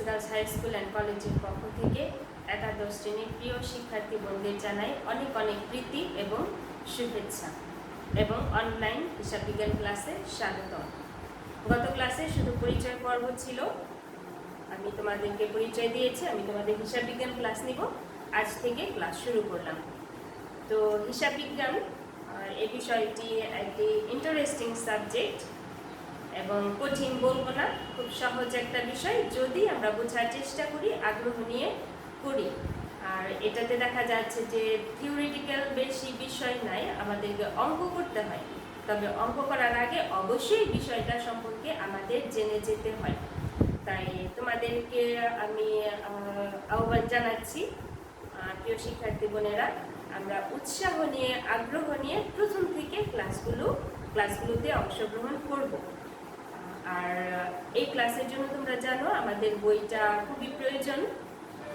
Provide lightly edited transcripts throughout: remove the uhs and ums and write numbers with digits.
Girls high school and কলেজের পক্ষ থেকে একাদশ শ্রেণীর প্রিয় শিক্ষার্থী বন্ধুদের জানাই অনেক অনেক প্রীতি এবং শুভেচ্ছা এবং অনলাইন হিসাব বিজ্ঞান ক্লাসে স্বাগতম। গত ক্লাসে শুধু পরিচয় পর্ব ছিল, আমি তোমাদেরকে পরিচয় দিয়েছি, আমি তোমাদের হিসাব বিজ্ঞান ক্লাস নিব। আজ থেকে ক্লাস শুরু করলাম। তো হিসাব বিজ্ঞান এই বিষয়টি একটি ইন্টারেস্টিং সাবজেক্ট এবং কঠিন বলবো না, খুব সহজ একটা বিষয় যদি আমরা বোঝার চেষ্টা করি, আগ্রহ নিয়ে করি। আর এটাতে দেখা যাচ্ছে যে থিওরিটিক্যাল বেশি বিষয় নাই, আমাদেরকে অঙ্ক করতে হয়। তবে অঙ্ক করার আগে অবশ্যই বিষয়টা সম্পর্কে আমাদের জেনে যেতে হয়। তাই তোমাদেরকে আমি আহ্বান জানাচ্ছি, প্রিয় শিক্ষার্থী বোনেরা, আমরা উৎসাহ নিয়ে আগ্রহ নিয়ে প্রথম থেকে ক্লাসগুলোতে অংশগ্রহণ করব। আর এই ক্লাসের জন্য তোমরা জানো আমাদের বইটা খুবই প্রয়োজন,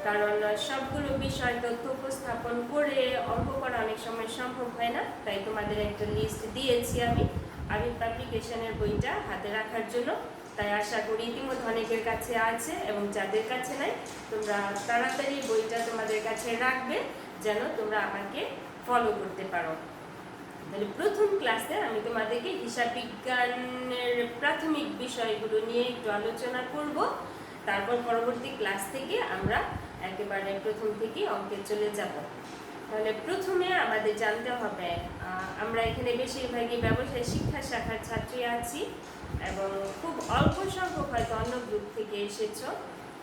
কারণ সবগুলো বিষয় তথ্য উপস্থাপন করে অঙ্ক করা অনেক সময় সম্ভব হয় না। তাই তোমাদের একটা লিস্ট দিয়েছি আমি পাবলিকেশনের বইটা হাতে রাখার জন্য। তাই আশা করি ইতিমধ্যে অনেকের কাছে আছে এবং যাদের কাছে নাই তোমরা তাড়াতাড়ি বইটা তোমাদের কাছে রাখবে যেন তোমরা আমাকে ফলো করতে পারো। তাহলে প্রথম ক্লাসে আমি তোমাদেরকে হিসাব বিজ্ঞানের প্রাথমিক বিষয়গুলো নিয়ে একটু আলোচনা করব। তারপর পরবর্তী ক্লাস থেকে আমরা একেবারে প্রথম থেকে অঙ্কে চলে যাব। তাহলে প্রথমে আমাদের জানতে হবে, আমরা এখানে বেশিরভাগই ব্যবসায় শিক্ষা শাখার ছাত্রী আছি এবং খুব অল্প সংখ্যক হয়তো অন্য গ্রুপ থেকে এসেছ।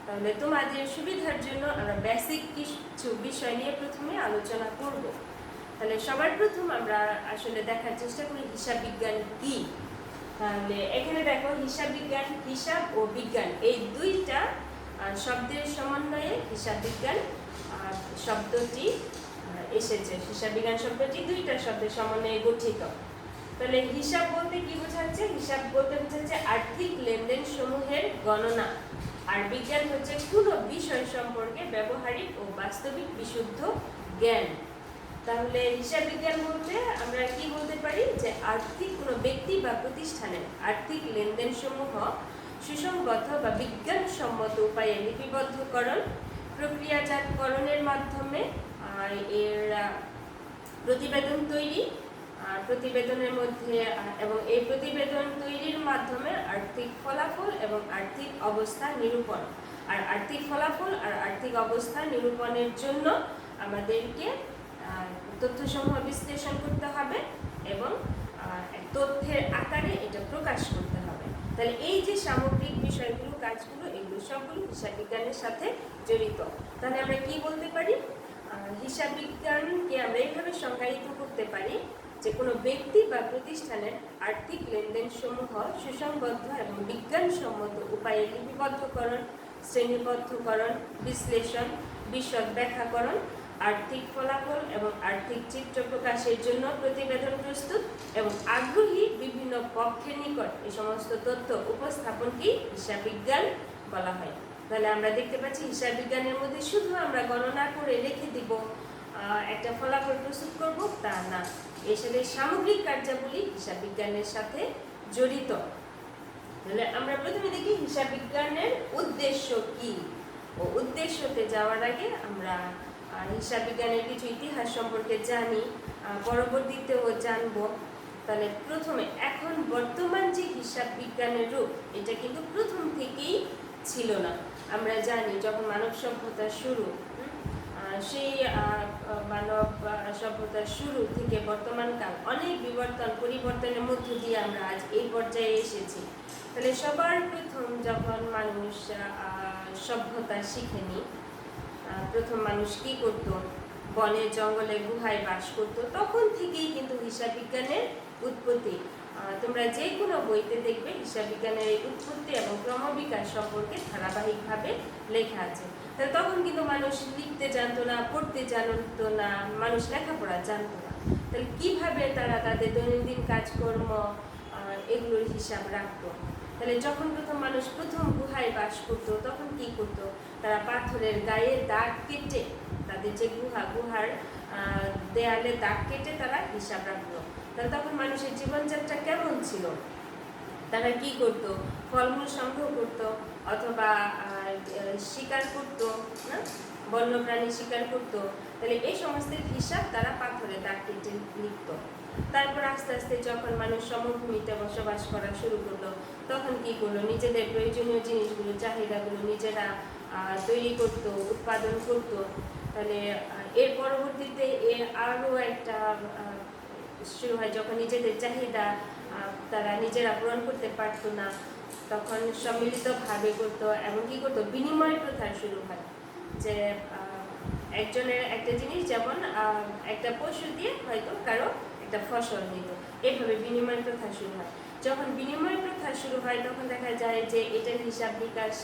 তাহলে তোমাদের সুবিধার জন্য আমরা বেসিক কিছু বিষয় নিয়ে প্রথমে আলোচনা করব। তাহলে সবার প্রথম আমরা আসলে দেখার চেষ্টা করি হিসাব বিজ্ঞান কি। তাহলে এখানে দেখো হিসাব বিজ্ঞান, হিসাব ও বিজ্ঞান এই দুইটা শব্দের সমন্বয়ে হিসাব বিজ্ঞান শব্দটি এসেছে। হিসাব বিজ্ঞান শব্দটি দুইটা শব্দের সমন্বয়ে গঠিত। তাহলে হিসাব বলতে কি বোঝাচ্ছে? হিসাব বলতে বোঝাচ্ছে আর্থিক লেনদেন সমূহের গণনা। আর বিজ্ঞান হচ্ছে কোনো বিষয় সম্পর্কে ব্যবহারিক ও বাস্তবিক বিশুদ্ধ জ্ঞান। তাহলে হিসাব বিজ্ঞান বলতে আমরা কি বলতে পারি যে আর্থিক কোনো ব্যক্তি বা প্রতিষ্ঠানের আর্থিক লেনদেন সমূহ সুসংগত বা বিজ্ঞানসম্মত উপায়ে লিপিবদ্ধকরণ, প্রক্রিয়াজাতকরণের মাধ্যমে এর প্রতিবেদন তৈরি, প্রতিবেদনের মধ্যে এবং এই প্রতিবেদন তৈরির মাধ্যমে আর্থিক ফলাফল এবং আর্থিক অবস্থা নিরূপণ। আর আর্থিক ফলাফল আর আর্থিক অবস্থা নিরূপণের জন্য আমাদেরকে তথ্যসমূহ বিশ্লেষণ করতে হবে এবং তথ্যের আকারে এটা প্রকাশ করতে হবে। তাহলে এই যে সামগ্রিক বিষয়গুলো, কাজগুলো, এগুলো সবগুলো হিসাব বিজ্ঞানের সাথে জড়িত। তাহলে আমরা কি বলতে পারি? হিসাব বিজ্ঞানকে আমরা এইভাবে সংজ্ঞায়িত করতে পারি যে কোনো ব্যক্তি বা প্রতিষ্ঠানের আর্থিক লেনদেন সমূহ সুসংবদ্ধ এবং বিজ্ঞানসম্মত উপায়ে লিপিবদ্ধকরণ, শ্রেণীবদ্ধকরণ, বিশ্লেষণ, বিশদ ব্যাখ্যাকরণ, আর্থিক ফলাফল এবং আর্থিক চিত্র প্রকাশের জন্য প্রতিবেদন প্রস্তুত এবং আগ্রহী বিভিন্ন পক্ষের নিকট এই সমস্ত তথ্য উপস্থাপনকেই হিসাব বিজ্ঞান বলা হয়। তাহলে আমরা দেখতে পাচ্ছি হিসাব বিজ্ঞানের মধ্যে শুধু আমরা গণনা করে রেখে দিব, একটা ফলাফল প্রস্তুত করব তা না। এর সাথে সামগ্রিক কার্যাবলী হিসাব বিজ্ঞানের সাথে জড়িত। তাহলে আমরা প্রথমে দেখি হিসাব বিজ্ঞানের উদ্দেশ্য কি। ও উদ্দেশ্যতে যাওয়ার আগে আমরা হিসাব বিজ্ঞানের কিছু ইতিহাস সম্পর্কে জানি, পরবর্তীতেও জানবো। তাহলে প্রথমে এখন বর্তমান যে হিসাব বিজ্ঞানের রূপ, এটা কিন্তু প্রথম থেকেই ছিল না। আমরা জানি যখন মানব সভ্যতার শুরু, সেই মানব সভ্যতার শুরু থেকে বর্তমান কাল অনেক পরিবর্তনের মধ্য দিয়ে আমরা আজ এই পর্যায়ে এসেছি। তাহলে সবার প্রথম যখন মানুষ সভ্যতা শিখেনি, প্রথম মানুষ কি করত? বনে জঙ্গলে গুহায় বাস করত। তখন থেকেই কিন্তু হিসাব বিজ্ঞানের উৎপত্তি। তোমরা যে কোনো বইতে দেখবে হিসাব বিজ্ঞানের এই উৎপত্তি এবং ক্রমবিকাশ সম্পর্কে ধারাবাহিকভাবে লেখা আছে। তাহলে তখন কিন্তু মানুষ লিখতে জানতো না, পড়তে জানতো না, মানুষ লেখাপড়া জানতো না। তাহলে কিভাবে তারা তাদের দৈনন্দিন কাজকর্ম এগুলোর হিসাব রাখতো? তাহলে যখন মানুষ প্রথম গুহায় বাস করতো তখন কি করতো? তারা পাথরের গায়ে দাগ কেটে, তাদের যে গুহার দেয়ালে দাগ কেটে তারা হিসাব রাখতো। তাহলে তখন মানুষের জীবনযাত্রা কেমন ছিল? তারা কি করত? ফলমূল সংগ্রহ করত অথবা শিকার করতো না, বন্যপ্রাণী শিকার করতো, তাহলে এই সমস্ত হিসাব তারা পাথরে দাগ কেটে লিখত। তারপর আস্তে আস্তে যখন মানুষ সমভূমিতে বসবাস করা শুরু করলো, তখন কি করলো, নিজেদের প্রয়োজনীয় জিনিসগুলো, চাহিদাগুলো নিজেরা তৈরি করতো, উৎপাদন করতো। তাহলে এর পরবর্তীতে এর আরও একটা শুরু হয়, যখন নিজেদের চাহিদা তারা নিজেরা পূরণ করতে পারতো না, তখন সম্মিলিতভাবে করতো এবং কি করতো, বিনিময় প্রথা শুরু হয়। যে একজনের একটা জিনিস, যেমন একটা পশু দিয়ে হয়তো কারো একটা ফসল নিত, এভাবে বিনিময় প্রথা শুরু হয়। যখন বিনিময় প্রথা শুরু হয়, তখন দেখা যায় যে এটার হিসাব নিকাশ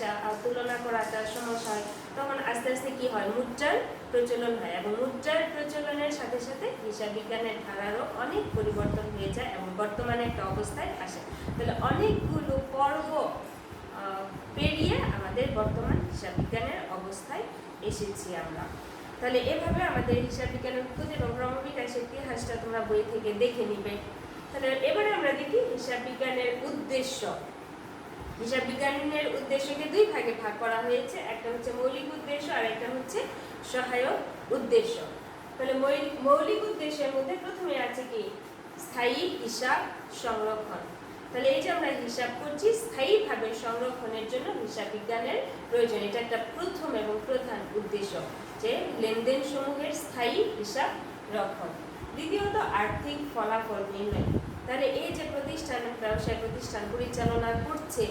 তুলনা করাটা সমস্যা হয়। তখন আস্তে আস্তে কি হয়, মুদ্রার প্রচলন হয়, এবং মুদ্রার প্রচলনের সাথে সাথে হিসাব বিজ্ঞানের ধারারও অনেক পরিবর্তন হয়ে যায় এবং বর্তমানে একটা অবস্থায় আসে। তাহলে অনেকগুলো পর্ব পেরিয়ে আমাদের বর্তমান হিসাব বিজ্ঞানের অবস্থায় এসেছি আমরা। তাহলে এভাবে আমাদের হিসাব বিজ্ঞানের উৎপত্তি এবং ক্রমবিকাশের ইতিহাসটা তোমরা বই থেকে দেখে নিবে। তাহলে এবারে আমরা দেখি হিসাব বিজ্ঞানের উদ্দেশ্য। হিসাব বিজ্ঞানের উদ্দেশ্যকে দুই ভাগে ভাগ করা হয়েছে, একটা হচ্ছে মৌলিক উদ্দেশ্য আর একটা হচ্ছে সহায়ক উদ্দেশ্য। তাহলে মৌলিক উদ্দেশ্যের মধ্যে প্রথমে আছে কি, স্থায়ী হিসাব সংরক্ষণ। তাহলে এই যে আমরা হিসাব করছি, স্থায়ীভাবে সংরক্ষণের জন্য হিসাব বিজ্ঞানের প্রয়োজন। এটা একটা প্রথম এবং প্রধান উদ্দেশ্য, যে লেনদেন সমূহের স্থায়ী হিসাব রক্ষণ। দ্বিতীয়ত আর্থিক ফলাফল নির্ণয়। তাহলে এই যে প্রতিষ্ঠান, ব্যবসায় প্রতিষ্ঠান পরিচালনা করছে,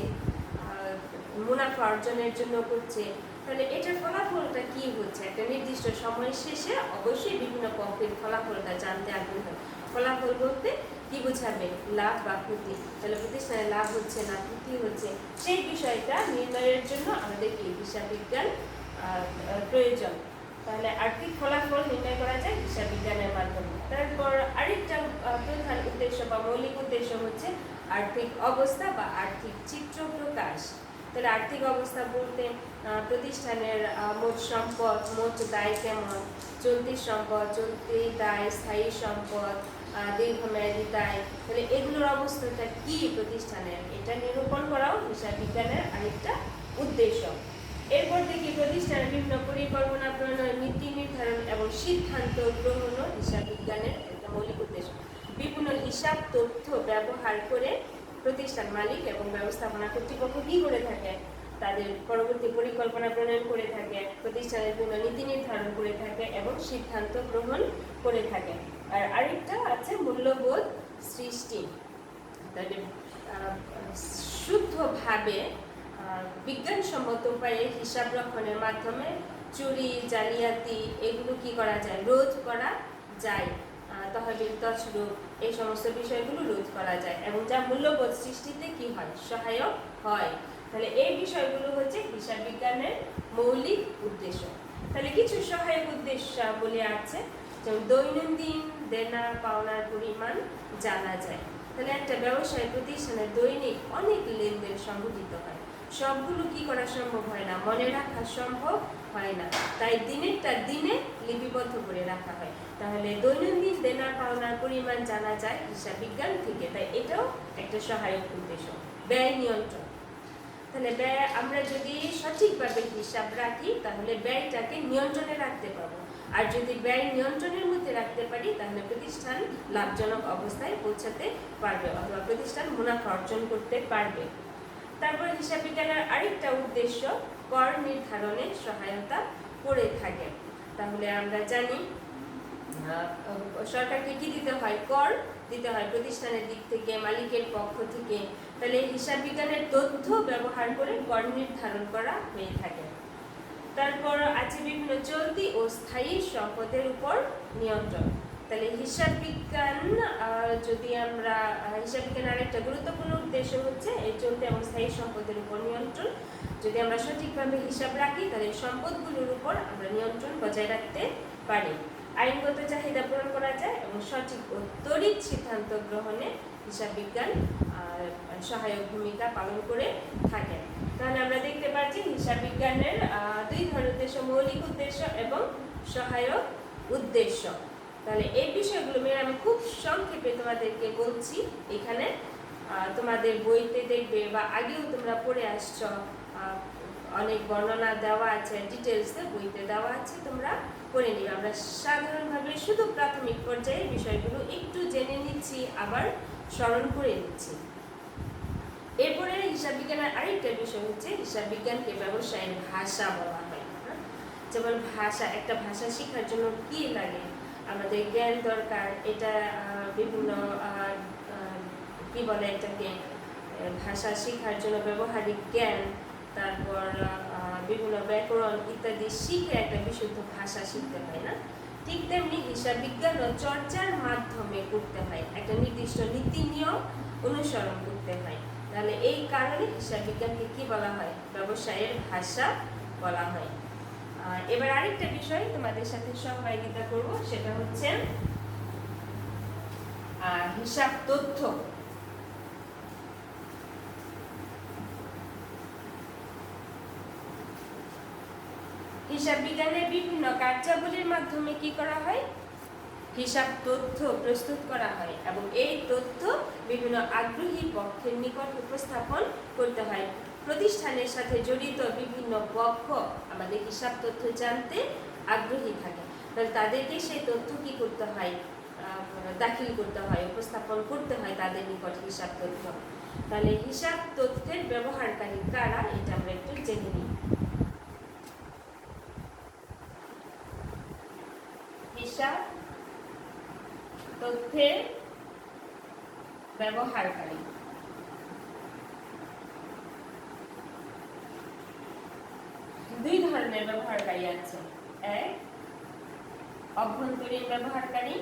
মুনাফা অর্জনের জন্য করছে, তাহলে এটার ফলাফলটা কি হচ্ছে, একটা নির্দিষ্ট সময় শেষে অবশ্যই বিভিন্ন পক্ষের ফলাফলটা জানতে আগ্রহী হয়। ফলাফল বলতে কি বোঝাবে, লাভ বা ক্ষতি। তাহলে প্রতিষ্ঠানে লাভ হচ্ছে না ক্ষতি হচ্ছে, সেই বিষয়টা নির্ণয়ের জন্য আমাদের কি হিসাব বিজ্ঞান প্রয়োজন। তাহলে আর্থিক ফলাফল নির্ণয় করা যায় হিসাব বিজ্ঞানের মাধ্যমে। তারপর আরেকটা প্রধান উদ্দেশ্য বা মৌলিক উদ্দেশ্য হচ্ছে আর্থিক অবস্থা বা আর্থিক চিত্র প্রকাশ। তাহলে আর্থিক অবস্থা বলতে প্রতিষ্ঠানের মোট সম্পদ, মোট দায় কেমন, চলতি সম্পদ, চলতি দায়, স্থায়ী সম্পদ, দীর্ঘমেয়াদী দায়, তাহলে এগুলোর অবস্থাটা কি প্রতিষ্ঠানের, এটা নিরূপণ করাও হিসাব বিজ্ঞানের আরেকটা উদ্দেশ্য। এরপর দেখি প্রতিষ্ঠানের বিভিন্ন পরিকল্পনা প্রণয়ন, নীতি নির্ধারণ এবং সিদ্ধান্ত গ্রহণও হিসাব বিজ্ঞানের একটা মৌলিক উদ্দেশ্য। বিভিন্ন হিসাব তথ্য ব্যবহার করে প্রতিষ্ঠান মালিক এবং ব্যবস্থাপনা কর্তৃপক্ষ কি করে থাকে, তাদের পরবর্তী পরিকল্পনা প্রণয়ন করে থাকে, প্রতিষ্ঠানের বিভিন্ন নীতি নির্ধারণ করে থাকে এবং সিদ্ধান্ত গ্রহণ করে থাকে। আর আরেকটা আছে মূল্যবোধ সৃষ্টি। তাহলে শুদ্ধভাবে বিজ্ঞানসম্মত উপায়ে হিসাব রক্ষণের মাধ্যমে চুরি, জালিয়াতি এগুলো কি করা যায়, রোধ করা যায়। তহবিল তছরূপ এই সমস্ত বিষয়গুলো রোধ করা যায় এবং যা মূল্যবোধ সৃষ্টিতে কি হয়, সহায়ক হয়। তাহলে এই বিষয়গুলো হচ্ছে হিসাব বিজ্ঞানের মৌলিক উদ্দেশ্য। তাহলে কিছু সহায়ক উদ্দেশ্য বলে আছে, যেমন দৈনন্দিন দেনা পাওনার পরিমাণ জানা যায়। তাহলে একটা ব্যবসায় প্রতিষ্ঠানের দৈনিক অনেক লেনদেন সংঘটিত হয়, সবগুলো কি করা সম্ভব হয় না, মনে রাখা সম্ভব হয় না, তাই দিনেরটা দিনে লিপিবদ্ধ করে রাখা হয়। তাহলে দৈনন্দিন দেনা পাওনার পরিমাণ জানা যায় হিসাব বিজ্ঞান থেকে, তাই এটাও একটা সহায়ক উদ্দেশ্য। ব্যয় নিয়ন্ত্রণ। তাহলে ব্যয় আমরা যদি সঠিকভাবে হিসাব রাখি, তাহলে ব্যয়টাকে নিয়ন্ত্রণে রাখতে পারবো। আর যদি ব্যয় নিয়ন্ত্রণের মধ্যে রাখতে পারি, তাহলে প্রতিষ্ঠান লাভজনক অবস্থায় পৌঁছাতে পারবে অথবা প্রতিষ্ঠান মুনাফা অর্জন করতে পারবে। তারপর হিসাব বিজ্ঞানের আরেকটা উদ্দেশ্য কর নির্ধারণে সহায়তা করে থাকে। তাহলে আমরা জানি সরকারকে কি দিতে হয়, কর দিতে হয় প্রতিষ্ঠানের দিক থেকে, মালিকের পক্ষ থেকে। তাহলে হিসাব বিজ্ঞানের তথ্য ব্যবহার করে কর নির্ধারণ করা হয়ে থাকে। তারপর আছে বিভিন্ন চলতি ও স্থায়ী সম্পদের উপর নিয়ন্ত্রণ। তাহলে হিসাব বিজ্ঞান যদি আমরা হিসাব বিজ্ঞানের আরেকটা গুরুত্বপূর্ণ উদ্দেশ্য হচ্ছে এই চলতি এবং স্থায়ী সম্পদের উপর নিয়ন্ত্রণ। যদি আমরা সঠিকভাবে হিসাব রাখি, তাহলে সম্পদগুলোর উপর আমরা নিয়ন্ত্রণ বজায় রাখতে পারি, আইনগত চাহিদা পূরণ করা যায় এবং সঠিক ও তড়িৎ সিদ্ধান্ত গ্রহণে হিসাব বিজ্ঞান সহায়ক ভূমিকা পালন করে থাকে। তাহলে আমরা দেখতে পাচ্ছি হিসাব বিজ্ঞানের দুই ধরনের উদ্দেশ্য, মৌলিক উদ্দেশ্য এবং সহায়ক উদ্দেশ্য। তাহলে এই বিষয়গুলো আমি খুব সংক্ষেপে তোমাদেরকে বলছি। এখানে তোমাদের বইতে দেখবে বা আগেও তোমরা পড়ে আসছো অনেক বর্ণনা দেওয়া আছে, ডিটেলসে বইতে দেওয়া আছে, তোমরা করে নিবে। আমরা সাধারণভাবে শুধু প্রাথমিক পর্যায়ে বিষয়গুলো একটু জেনে নিচ্ছি, আবার স্মরণ করে নিচ্ছি। এরপরে হিসাব বিজ্ঞানের আরেকটা বিষয় হচ্ছে হিসাব বিজ্ঞানকে ব্যবসায়ের ভাষা বলা হয়। যেমন ভাষা, একটা ভাষা শেখার জন্য কি লাগে, আমাদের জ্ঞান দরকার। এটা বিভিন্ন কি বলে এটাকে, ভাষা শেখার জন্য ব্যবহারিক জ্ঞান, তারপর বিভিন্ন ব্যাকরণ ইত্যাদি শিখে একটা বিশুদ্ধ ভাষা শিখতে হয় না? ঠিক তেমনি হিসাব বিজ্ঞান চর্চার মাধ্যমে করতে হয়, একটা নির্দিষ্ট নীতি নিয়ম অনুসরণ করতে হয়। তাহলে এই কারণে হিসাব বিজ্ঞানকে কি বলা হয়? ব্যবসায়ের ভাষা বলা হয়। এবার আরেকটা বিষয় তোমাদের সাথে সহযোগিতা করব, সেটা হচ্ছে হিসাব তথ্য। হিসাব বিজ্ঞানের বিভিন্ন কার্যাবলীর মাধ্যমে কি করা হয়? হিসাব তথ্য প্রস্তুত করা হয় এবং এই তথ্য বিভিন্ন আগ্রহী পক্ষের নিকট উপস্থাপন করতে হয়। প্রতিষ্ঠানের সাথে জড়িত বিভিন্ন পক্ষ আমাদের হিসাব তথ্য জানতে আগ্রহী থাকে, তাহলে তাদেরকে সেই তথ্য কি করতে হয়? দাখিল করতে হয়, উপস্থাপন করতে হয় তাদের নিকট হিসাব তথ্য। তাহলে হিসাব তথ্যের ব্যবহারকারী কারা, এটা আমরা একটু জেনে নিই। হিসাব তথ্যের ব্যবহারকারী দুই ধরনের ব্যবহারকারী আছে। এক, অভ্যন্তরীণ ব্যবহারকারী,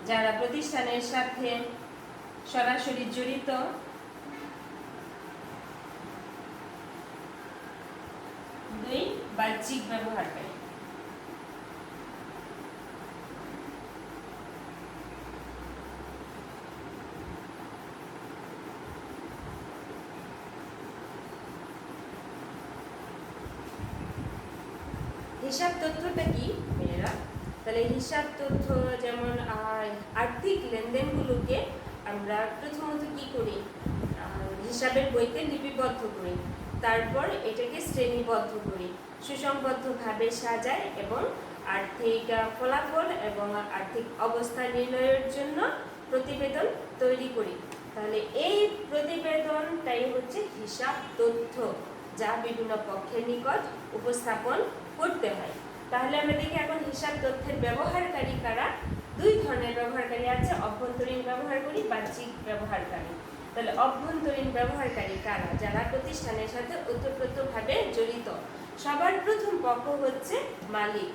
যারা প্রতিষ্ঠানের সাথে সরাসরি জড়িত। দুই, বাহ্যিক ব্যবহারকারী। হিসাব তথ্যটা কি মেয়েরা? তাহলে হিসাব তথ্য যেমন আর্থিক লেনদেনগুলোকে আমরা প্রথমত কি করি? হিসাবের বইতে লিপিবদ্ধ করি, তারপর এটাকে শ্রেণীবদ্ধ করি, সুসংবদ্ধভাবে সাজাই এবং আর্থিক ফলাফল এবং আর্থিক অবস্থা নির্ণয়ের জন্য প্রতিবেদন তৈরি করি। তাহলে এই প্রতিবেদনটাই হচ্ছে হিসাব তথ্য, যা বিভিন্ন পক্ষের নিকট উপস্থাপন করতে হয়। তাহলে আমরা দেখি এখন হিসাব তথ্যের ব্যবহারকারী কারা। দুই ধরনের ব্যবহারকারী আছে, অভ্যন্তরীণ ব্যবহারকারী, বাহ্যিক ব্যবহারকারী। তাহলে অভ্যন্তরীণ ব্যবহারকারী কারা? যারা প্রতিষ্ঠানের সাথে ওতপ্রোতভাবে জড়িত। সবার প্রথম পক্ষ হচ্ছে মালিক।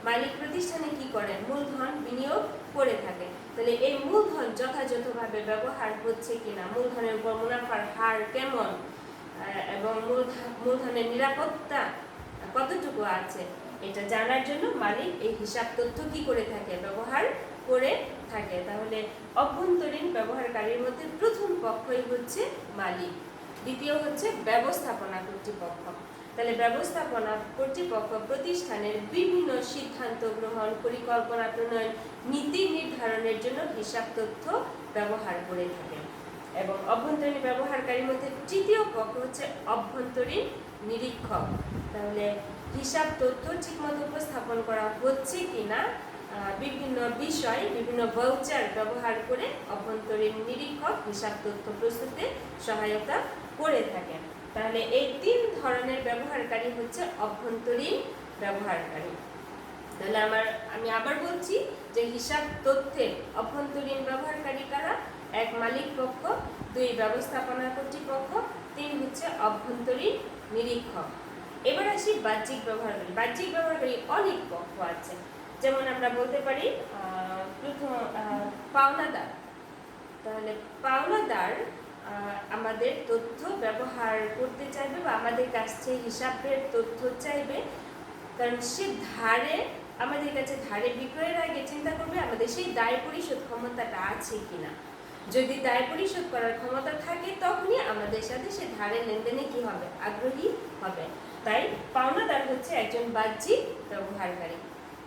মালিক প্রতিষ্ঠানে কি করেন? মূলধন বিনিয়োগ করে থাকে। তাহলে এই মূলধন যথাযথভাবে ব্যবহার হচ্ছে কিনা, মূলধনের উপর মুনাফার হার কেমন এবং মূলধনের নিরাপত্তা কতটুকু আছে, এটা জানার জন্য মালিক এই হিসাব তথ্য কি করে থাকে? ব্যবহার করে থাকে। তাহলে অভ্যন্তরীণ ব্যবহারকারীর মধ্যে প্রথম পক্ষই হচ্ছে মালিক, দ্বিতীয় হচ্ছে ব্যবস্থাপনা কর্তৃপক্ষ। তাহলে ব্যবস্থাপনা কর্তৃপক্ষ প্রতিষ্ঠানের বিভিন্ন সিদ্ধান্ত গ্রহণ, পরিকল্পনা প্রণয়ন, নীতি নির্ধারণের জন্য হিসাব তথ্য ব্যবহার করে থাকে। এবং অভ্যন্তরীণ ব্যবহারকারীর মধ্যে তৃতীয় পক্ষ হচ্ছে অভ্যন্তরীণ নিরীক্ষক। তাহলে হিসাব তথ্য ঠিকমতো উপস্থাপন করা হচ্ছে কিনা বিভিন্ন বিষয়, বিভিন্ন ভাউচার ব্যবহার করে অভ্যন্তরীণ নিরীক্ষক হিসাব তথ্য প্রস্তুতে সহায়তা করে থাকেন। তাহলে এই তিন ধরনের ব্যবহারকারী হচ্ছে অভ্যন্তরীণ ব্যবহারকারী। তাহলে আমি আবার বলছি যে হিসাব তথ্যের অভ্যন্তরীণ ব্যবহারকারী কারা? এক, মালিক পক্ষ, দুই, ব্যবস্থাপনা কর্তৃপক্ষ, তিন হচ্ছে অভ্যন্তরীণ নিরীক্ষক। এবার আসি বাহ্যিক ব্যবহারকারী। বাহ্যিক ব্যবহারকারী অনেক পক্ষ আছে, যেমন আমরা বলতে পারি প্রথম পাওনাদার। তাহলে পাওনাদার আমাদের তথ্য ব্যবহার করতে চাইবে বা আমাদের কাছ থেকে হিসাবের তথ্য চাইবে, কারণ সে আমাদের কাছে ধারে বিক্রয়ের আগে চিন্তা করবে আমাদের সেই দায় পরিশোধ ক্ষমতাটা আছে কিনা। যদি দায় পরিশোধ করার ক্ষমতা থাকে তখনই আমাদের সাথে সে ধারের লেনদেনে কি হবে? আগ্রহী হবে। তাই পাওনাদার হচ্ছে একজন বাহ্যিক ব্যবহারকারী।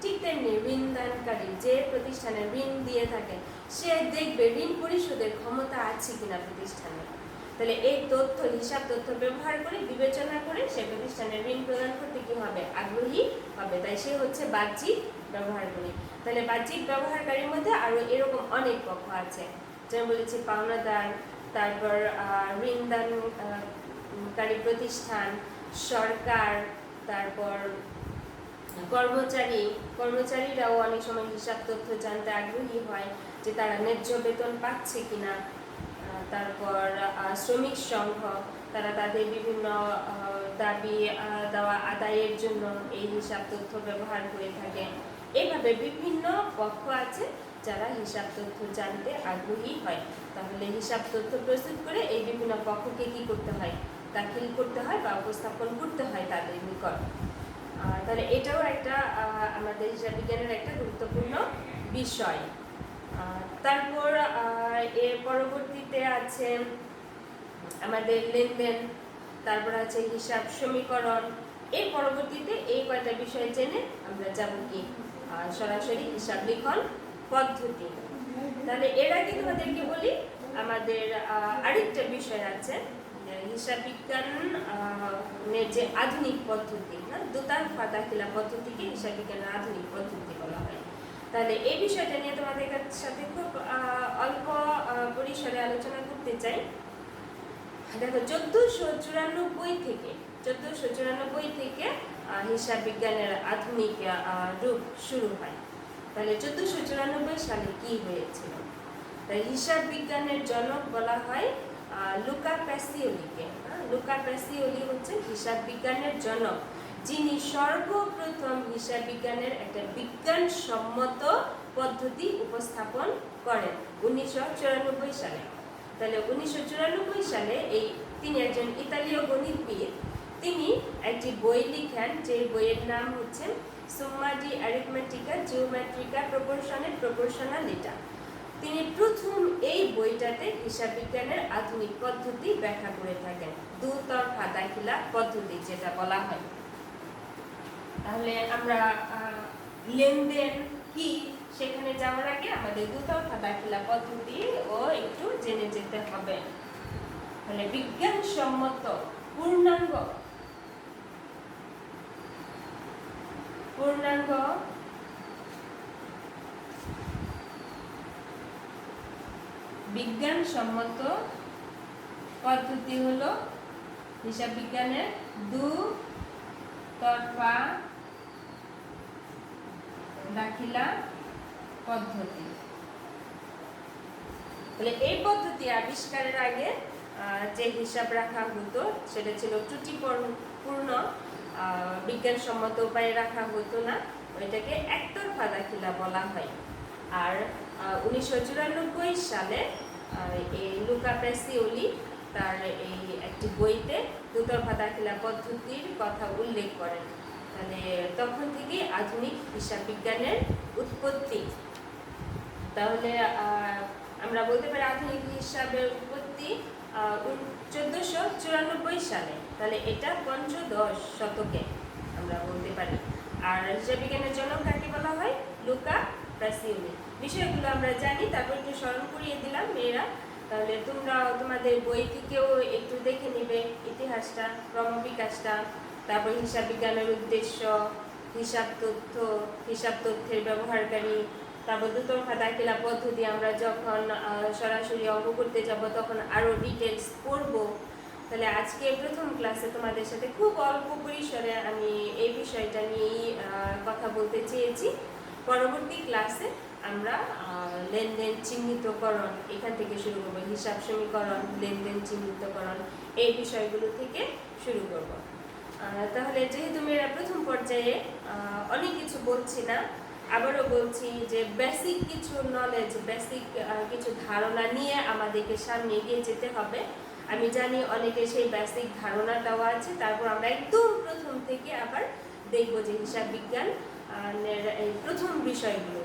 ঠিক তেমনি ঋণদানকারী, যে প্রতিষ্ঠানে ঋণ দিয়ে থাকে, সে দেখবে ঋণ পরিশোধের ক্ষমতা আছে কিনা প্রতিষ্ঠানে। তাহলে এই তথ্য হিসাব তথ্য ব্যবহার করে বিবেচনা করে সে প্রতিষ্ঠানের ঋণ প্রদান করতে কি হবে, আগ্রহী হবে। তাই সে হচ্ছে বাহ্যিক ব্যবহারকারী। তাহলে বাহ্যিক ব্যবহারকারীর মধ্যে আরো এরকম অনেক পক্ষ আছে, যেমন বলেছি পাওনাদার, তারপর ঋণদানকারী প্রতিষ্ঠান, সরকার, তারপর কর্মচারীরাও অনেক সময় হিসাব তথ্য জানতে আগ্রহী হয় যে তারা ন্যায্য বেতন পাচ্ছে কিনা। তারপর শ্রমিক সংঘ, তারা তাদের বিভিন্ন দাবি দেওয়া আদায়ের জন্য এই হিসাব তথ্য ব্যবহার করে থাকে। এইভাবে বিভিন্ন পক্ষ আছে যারা হিসাব তথ্য জানতে আগ্রহী হয়। তাহলে হিসাব তথ্য প্রস্তুত করে এই বিভিন্ন পক্ষকে কি করতে হয়, দাখিল করতে হয় বা উপস্থাপন করতে হয় তাদের নিকট। তাহলে এটাও একটা আমাদের হিসাব বিজ্ঞানের একটা গুরুত্বপূর্ণ বিষয়। তারপর এর পরবর্তীতে আছে আমাদের লেনদেন, তারপর আছে হিসাব সমীকরণ। এর পরবর্তীতে এই কয়টা বিষয় জেনে আমরা যাব কি সরাসরি হিসাব লিখন পদ্ধতি। তাহলে এর আগে তোমাদেরকে বলি আমাদের আরেকটা বিষয় আছে হিসাব বিজ্ঞানের যে আধুনিক পদ্ধতি, দুতরফা দাখিলা পদ্ধতিকে হিসাব বিজ্ঞানের আধুনিক পদ্ধতি বলা হয়। তাহলে এই বিষয়টা নিয়ে তোমাদের সাথে খুব অল্প পরিসরে আলোচনা করতে চাই। দেখো 1494 থেকে হিসাব বিজ্ঞানের আধুনিক রূপ শুরু হয়। তাহলে 1494 সালে কি হয়েছিল? তাই হিসাব বিজ্ঞানের জনক বলা হয় লুকা প্যাসিওলিকে। লুকা প্যাসিওলি হচ্ছে হিসাব বিজ্ঞানের জনক, যিনি সর্বপ্রথম হিসাব বিজ্ঞানের একটা বিজ্ঞানসম্মত পদ্ধতি উপস্থাপন করেন 1994 সালে। তাহলে 1994 সালে তিনি একজন ইতালীয় গণিতবিদ। তিনি একটি বই লিখেন, যে বইয়ের নাম হচ্ছে সুম্মা ডি অ্যারিথমেটিকা জিওমেট্রিকা প্রপোর্শনালিটা। তিনি প্রথম এই বইটাতে হিসাব বিজ্ঞানের আধুনিক পদ্ধতি ব্যাখ্যা করে থাকেন, দুতরফা দাখিলা পদ্ধতি যেটা বলা হয়। তাহলে আমরা লেনদেন কি সেখানে যাওয়ার আগে আমাদের দুতরফা দাখিলা পদ্ধতি ও একটু জেনে যেতে হবে। তাহলে বিজ্ঞানসম্মত পূর্ণাঙ্গ বিজ্ঞানসম্মত পদ্ধতি হলো হিসাব বিজ্ঞানের দুতরফা দাখিলা পদ্ধতি। তাহলে এই পদ্ধতি আবিষ্কারের আগে যে হিসাব রাখা হতো সেটা ছিল ত্রুটিপূর্ণ, বিজ্ঞানসম্মত উপায়ে রাখা হতো না, ওইটাকে একতরফা দাখিলা বলা হয়। আর 1994 সালে এই লুকা প্যাসিওলি তার এই একটি বইতে দুতরফা দাখিলা পদ্ধতির কথা উল্লেখ করেন। মানে তখন থেকে আধুনিক হিসাব বিজ্ঞানের উৎপত্তি। তাহলে আমরা বলতে পারি আধুনিক হিসাবের উৎপত্তি 1494 সালে। তাহলে এটা পঞ্চদশ শতকে আমরা বলতে পারি। আর হিসাব বিজ্ঞানের জনক কাকে বলা হয়? Luca Pacioli. বিষয়গুলো আমরা জানি, তারপর একটু স্মরণ করিয়ে দিলাম মেয়েরা। তাহলে তোমরা তোমাদের বই থেকেও একটু দেখে নিবে ইতিহাসটা, ক্রমবিকাশটা, তারপর হিসাব বিজ্ঞানের উদ্দেশ্য, হিসাব তথ্যের ব্যবহারকারী, তারপর দুতরফা দাখিলা পদ্ধতি আমরা যখন সরাসরি অঙ্ক করতে যাব তখন আরও ডিটেলস পড়ব। তাহলে আজকে প্রথম ক্লাসে তোমাদের সাথে খুব অল্প পরিসরে আমি এই বিষয়টা নিয়েই কথা বলতে চেয়েছি। পরবর্তী ক্লাসে আমরা লেনদেন চিহ্নিতকরণ এখান থেকে শুরু করব, হিসাব সমীকরণ, লেনদেন চিহ্নিতকরণ, এই বিষয়গুলো থেকে শুরু করব। তাহলে যেহেতু মেয়েরা প্রথম পর্যায়ে অনেক কিছু বলছি না, আবারও বলছি যে বেসিক কিছু নলেজ, বেসিক কিছু ধারণা নিয়ে আমাদেরকে সামনে এগিয়ে যেতে হবে। আমি জানি অনেকে সেই বেসিক ধারণাটাও আছে, তারপর আমরা একদম প্রথম থেকে আবার দেখব যে হিসাব বিজ্ঞানের এই প্রথম বিষয়গুলো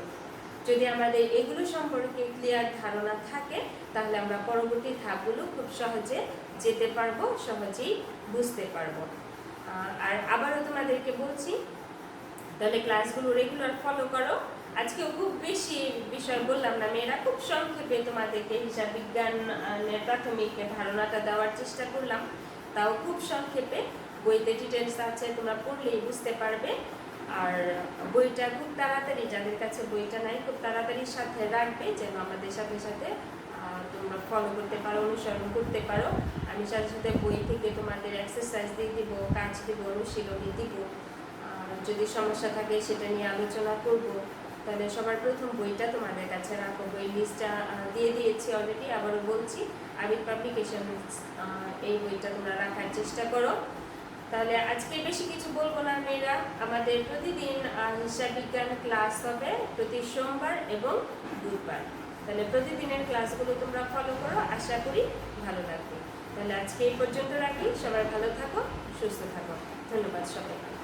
যদি আমাদের এগুলো সম্পর্কে ক্লিয়ার ধারণা থাকে তাহলে আমরা পরবর্তী ধাপগুলো খুব সহজে যেতে পারবো, সহজেই বুঝতে পারবো। আর আবারও তোমাদেরকে বলছি, তাহলে ক্লাসগুলো রেগুলার ফলো করো। আজকেও খুব বেশি বিষয় বললাম না মেয়েরা, খুব সংক্ষেপে তোমাদেরকে হিসাব বিজ্ঞানের প্রাথমিক ধারণাটা দেওয়ার চেষ্টা করলাম, তাও খুব সংক্ষেপে। বইতে ডিটেলস আছে, তোমরা পড়লেই বুঝতে পারবে। আর বইটা খুব তাড়াতাড়ি, যাদের কাছে বইটা নাই, খুব তাড়াতাড়ি সাথে রাখবে, যেন আমাদের সাথে সাথে তোমরা ফলো করতে পারো, অনুসরণ করতে পারো। আমি সাথে সাথে বই থেকে তোমাদের এক্সারসাইজ দিয়ে দিব, কাজ দিব, অনুশীলনী দিব। যদি সমস্যা থাকে সেটা নিয়ে আলোচনা করব। তাহলে সবার প্রথম বইটা তোমাদের কাছে রাখো। বই লিস্টটা দিয়ে দিয়েছি অলরেডি, আবারও বলছি, আবিদ পাবলিকেশন এই বইটা তোমরা রাখার চেষ্টা করো। তাহলে আজকে বেশি কিছু বলবো না মেয়েরা, আমাদের প্রতিদিন হিসাব বিজ্ঞান ক্লাস হবে প্রতি সোমবার এবং বুধবার। তাহলে প্রতিদিনের ক্লাসগুলো তোমরা ফলো করো, আশা করি ভালো লাগবে। তাহলে আজকে এই পর্যন্ত রাখি, সবাই ভালো থাকো, সুস্থ থাকো। ধন্যবাদ সবাই।